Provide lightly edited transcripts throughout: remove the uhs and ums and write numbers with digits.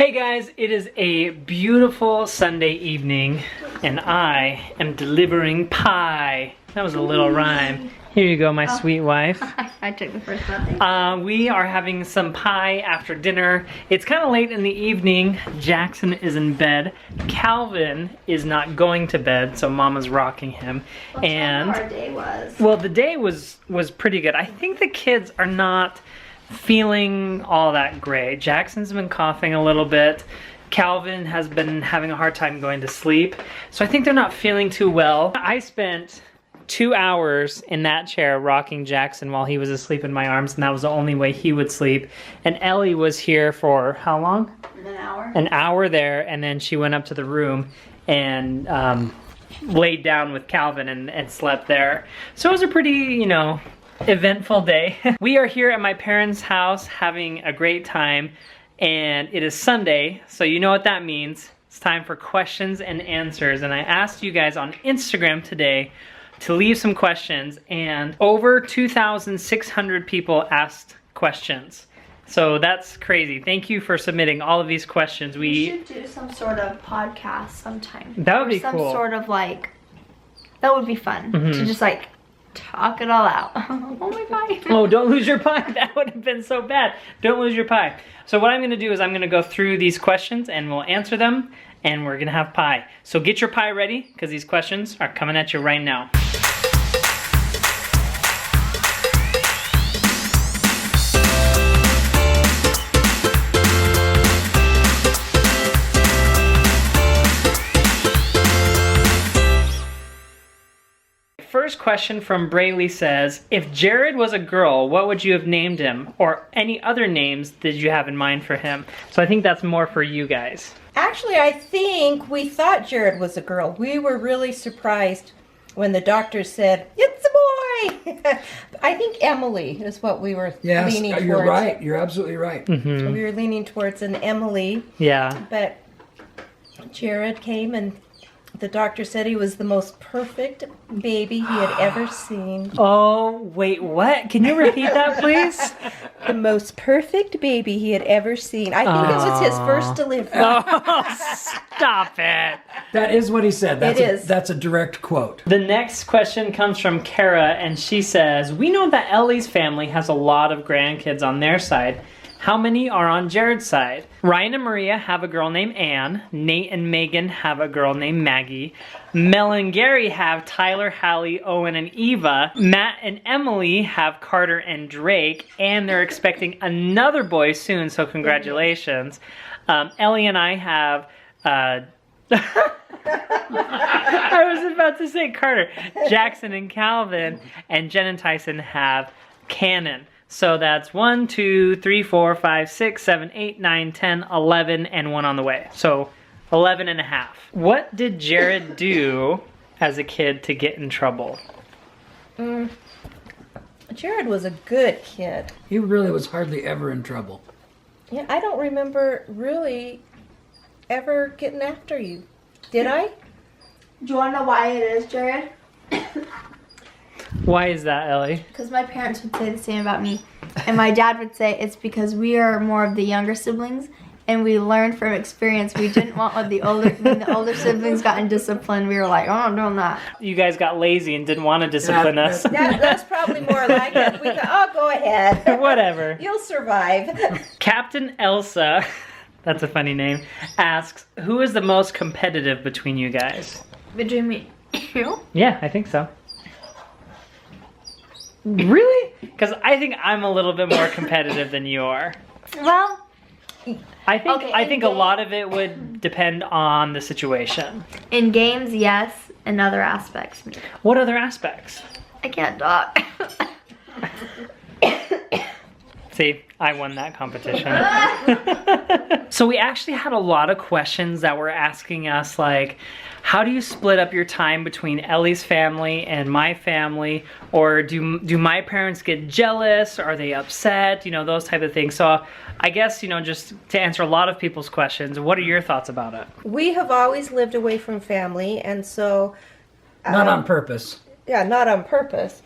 Hey guys, it is a beautiful Sunday evening and I am delivering pie. That was a little rhyme. Here you go, my sweet wife. I took the first one. We are having some pie after dinner. It's kind of late in the evening. Jackson is in bed. Calvin is not going to bed, so Mama's rocking him. Well, and how our day was. Well, the day was pretty good. I think the kids are not feeling all that great. Jackson's been coughing a little bit. Calvin has been having a hard time going to sleep. So I think they're not feeling too well. I spent 2 hours in that chair rocking Jackson while he was asleep in my arms, and that was the only way he would sleep. And Ellie was here for how long? An hour. An hour there, and then she went up to the room and laid down with Calvin and slept there. So it was a pretty, you know, eventful day. We are here at my parents' house having a great time, and it is Sunday, so you know what that means. It's time for questions and answers, and I asked you guys on Instagram today to leave some questions, and over 2,600 people asked questions. So that's crazy. Thank you for submitting all of these questions. We should do some sort of podcast sometime. That would be some cool. Sort of like, that would be fun to just like talk it all out. Oh my pie. Oh, don't lose your pie. That would have been so bad. Don't lose your pie. So what I'm gonna do is I'm gonna go through these questions and we'll answer them and we're gonna have pie. So get your pie ready because these questions are coming at you right now. First question from Brayley says, if Jared was a girl, what would you have named him? Or any other names did you have in mind for him? So I think that's more for you guys. Actually, I think we thought Jared was a girl. We were really surprised when the doctor said, it's a boy! I think Emily is what we were leaning towards. You're right. You're absolutely right. Mm-hmm. We were leaning towards an Emily. Yeah. But Jared came and the doctor said he was the most perfect baby he had ever seen. Oh, wait, what? Can you repeat that, please? The most perfect baby he had ever seen. I think it was his first delivery. Oh, stop it. That is what he said. Is. That's a direct quote. The next question comes from Kara, and she says, we know that Ellie's family has a lot of grandkids on their side. How many are on Jared's side? Ryan and Maria have a girl named Anne. Nate and Megan have a girl named Maggie. Mel and Gary have Tyler, Hallie, Owen, and Eva. Matt and Emily have Carter and Drake, and they're expecting another boy soon, so congratulations. Ellie and I have... I was about to say Carter. Jackson and Calvin, and Jen and Tyson have Cannon. So that's 1, 2, 3, 4, 5, 6, 7, 8, 9, 10, 11, and 1 on the way. So 11 and a half. What did Jared do as a kid to get in trouble? Jared was a good kid. He really was hardly ever in trouble. Yeah, I don't remember really ever getting after you. Did I? Do you want to know why it is, Jared? Why is that, Ellie? Because my parents would say the same about me. And my dad would say it's because we are more of the younger siblings and we learned from experience. We didn't want when the older siblings got in discipline, we were like, oh, I'm doing that. You guys got lazy and didn't want to discipline us. That's probably more like it. We go, oh, go ahead. Whatever. You'll survive. Captain Elsa, that's a funny name, asks, who is the most competitive between you guys? Between me and you? Yeah, I think so. Really? Because I think I'm a little bit more competitive than you are. Well, I think a lot of it would depend on the situation. in games, yes. In other aspects, me. What other aspects? I can't talk. See, I won that competition. So we actually had a lot of questions that were asking us, like, how do you split up your time between Ellie's family and my family? Or do my parents get jealous? Are they upset? You know, those type of things. So I guess, you know, just to answer a lot of people's questions, what are your thoughts about it? We have always lived away from family, and so... Not on purpose. Yeah, not on purpose.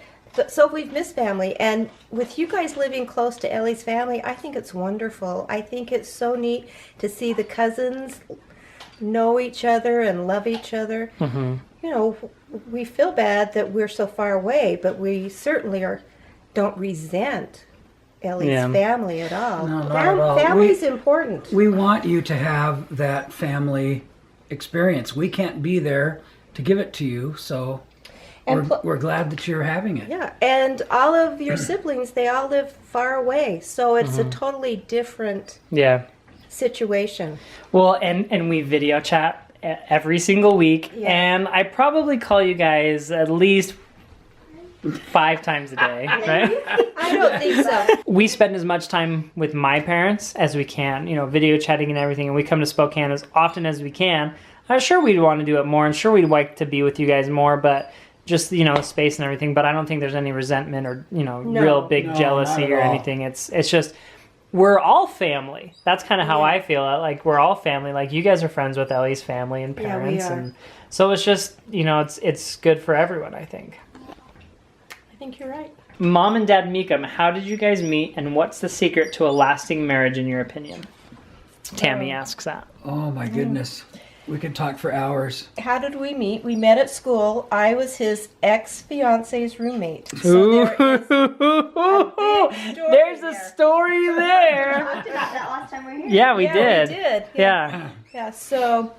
So we've missed family, and with you guys living close to Ellie's family, I think it's wonderful. I think it's so neat to see the cousins know each other and love each other. Mm-hmm. You know, we feel bad that we're so far away, but we certainly don't resent Ellie's family at all. No, not at all. Family's important. We want you to have that family experience. We can't be there to give it to you, so we're glad that you're having it. Yeah, and all of your siblings, they all live far away, so it's a totally different situation. Well, and we video chat every single week, and I probably call you guys at least 5 times a day, right? I don't think so. We spend as much time with my parents as we can, you know, video chatting and everything, and we come to Spokane as often as we can. I'm sure we'd want to do it more, and sure we'd like to be with you guys more, but just, you know, space and everything. But I don't think there's any resentment or, you know, real big jealousy or anything. It's just, we're all family. That's kind of how I feel. Like, we're all family. Like, you guys are friends with Ellie's family and parents. Yeah, we are. And so it's just, you know, it's good for everyone, I think. I think you're right. Mom and Dad Mecham, how did you guys meet, and what's the secret to a lasting marriage in your opinion? Tammy asks that. Oh my goodness. We could talk for hours. How did we meet? We met at school. I was his ex-fiance's roommate. So there's a story there. We talked about that last time we were here. Yeah, we did. We did. Yeah. Yeah, so,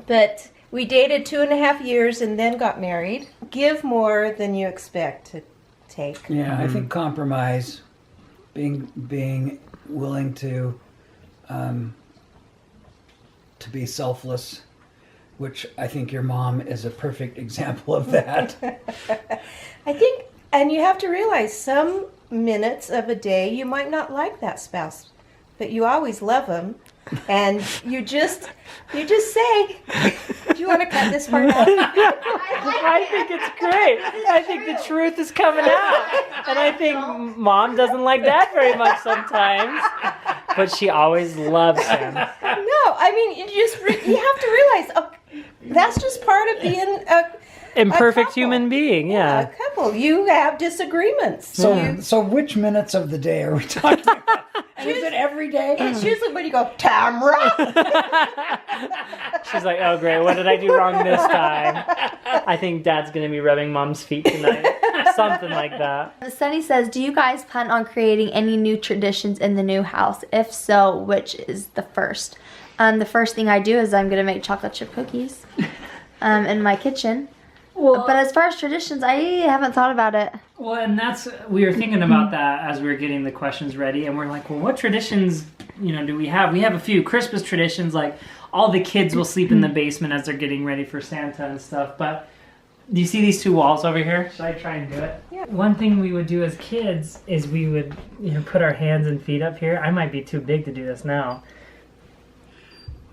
but we dated 2.5 years and then got married. Give more than you expect to take. Yeah, I think compromise, being willing to be selfless, which I think your mom is a perfect example of that. I think, and you have to realize some minutes of a day you might not like that spouse, but you always love them, and you just say, "Do you want to cut this part out?" I think it's great. I think the truth is coming out. And I think Mom doesn't like Dad very much sometimes, but she always loves him. No, I mean, you have to realize, that's just part of being a Imperfect couple. human being, A couple. You have disagreements. So which minutes of the day are we talking about? And is it every day? It's usually when you go, Tamra. She's like, oh great, what did I do wrong this time? I think Dad's gonna be rubbing Mom's feet tonight. Something like that. Sunny says, do you guys plan on creating any new traditions in the new house? If so, which is the first? The first thing I do is I'm gonna make chocolate chip cookies in my kitchen. Well, But as far as traditions, I haven't thought about it. well, and we were thinking about that as we were getting the questions ready, and we're like, well, what traditions, you know, do we have? We have a few Christmas traditions, like all the kids will sleep in the basement as they're getting ready for Santa and stuff. But do you see these 2 walls over here? Should I try and do it? Yeah. One thing we would do as kids is we would, you know, put our hands and feet up here. I might be too big to do this now.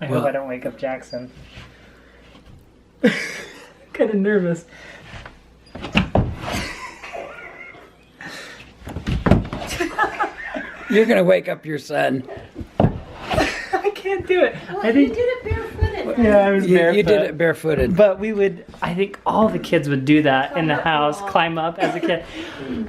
I hope I don't wake up Jackson. Kind of nervous. You're gonna wake up your son. I can't do it. Well, I think you did it barefooted. yeah, I was barefoot. You did it barefooted. But we would, I think all the kids would do that in the house, climb up as a kid.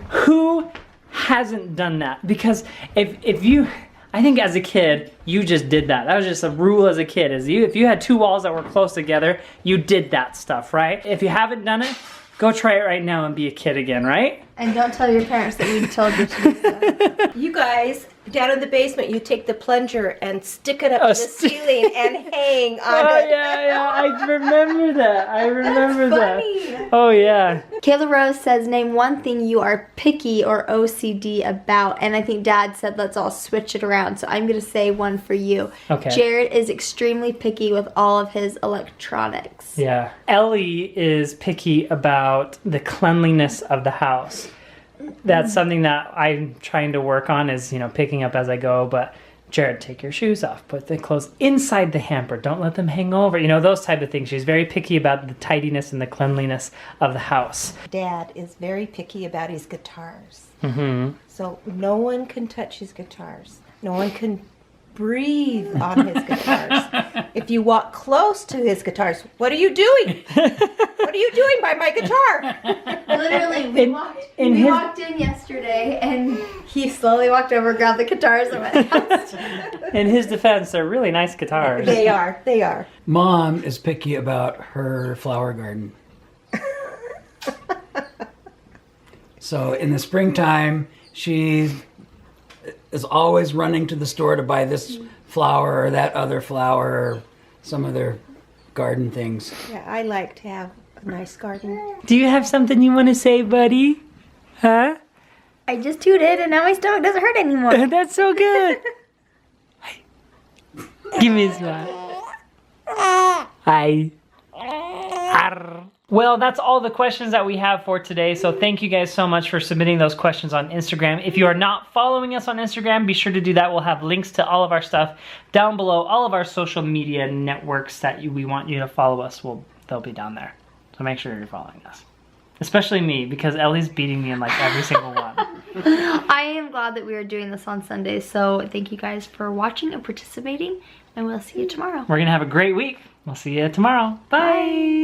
Who hasn't done that? Because if you, I think as a kid, you just did that. That was just a rule as a kid. If you had 2 walls that were close together, you did that stuff, right? If you haven't done it, go try it right now and be a kid again, right? And don't tell your parents that we told you to do so. You guys, down in the basement, you take the plunger and stick it up to the ceiling and hang on Oh it. yeah, I remember that. I remember that. Funny. Oh yeah. Kayla Rose says, name one thing you are picky or OCD about. And I think Dad said, let's all switch it around. So I'm going to say one for you. Okay. Jared is extremely picky with all of his electronics. Yeah. Ellie is picky about the cleanliness of the house. That's something that I'm trying to work on is, you know, picking up as I go. But Jared, take your shoes off. Put the clothes inside the hamper. Don't let them hang over. You know, those type of things. She's very picky about the tidiness and the cleanliness of the house. Dad is very picky about his guitars. Mm-hmm. So no one can touch his guitars. No one can breathe on his guitars. If you walk close to his guitars, what are you doing? What are you doing by my guitar? Literally, we walked in yesterday, and he slowly walked over, grabbed the guitars, and went. In his defense, they're really nice guitars. They are. They are. Mom is picky about her flower garden. So in the springtime, she is always running to the store to buy this flower or that other flower or some other garden things. Yeah, I like to have a nice garden. Do you have something you want to say, buddy? Huh? I just tooted, and now my stomach doesn't hurt anymore. That's so good. Give me a smile. Hi. Arr. Well, that's all the questions that we have for today. So thank you guys so much for submitting those questions on Instagram. If you are not following us on Instagram, be sure to do that. We'll have links to all of our stuff down below. All of our social media networks that we want you to follow us, they'll be down there. So make sure you're following us. Especially me, because Ellie's beating me in like every single one. I am glad that we are doing this on Sunday. So thank you guys for watching and participating. And we'll see you tomorrow. We're going to have a great week. We'll see you tomorrow. Bye.